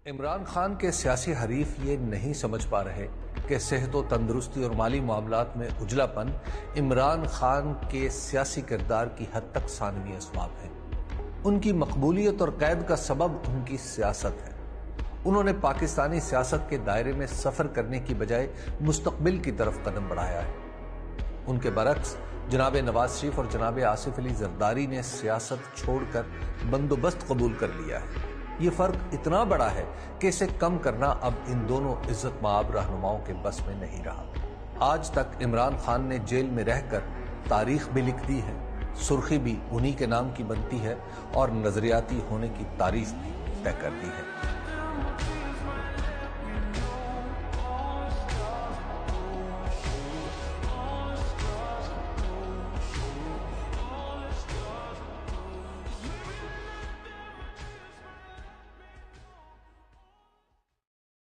عمران خان کے سیاسی حریف یہ نہیں سمجھ پا رہے کہ صحت و تندرستی اور مالی معاملات میں اجلا پن عمران خان کے سیاسی کردار کی حد تک ثانوی اسباب ہیں۔ ان کی مقبولیت اور قید کا سبب ان کی سیاست ہے۔ انہوں نے پاکستانی سیاست کے دائرے میں سفر کرنے کی بجائے مستقبل کی طرف قدم بڑھایا ہے۔ ان کے برعکس جناب نواز شریف اور جناب آصف علی زرداری نے سیاست چھوڑ کر بندوبست قبول کر لیا ہے۔ یہ فرق اتنا بڑا ہے کہ اسے کم کرنا اب ان دونوں عزت مآب رہنماؤں کے بس میں نہیں رہا۔ آج تک عمران خان نے جیل میں رہ کر تاریخ بھی لکھ دی ہے، سرخی بھی انہی کے نام کی بنتی ہے اور نظریاتی ہونے کی تعریف بھی طے کر دی ہے۔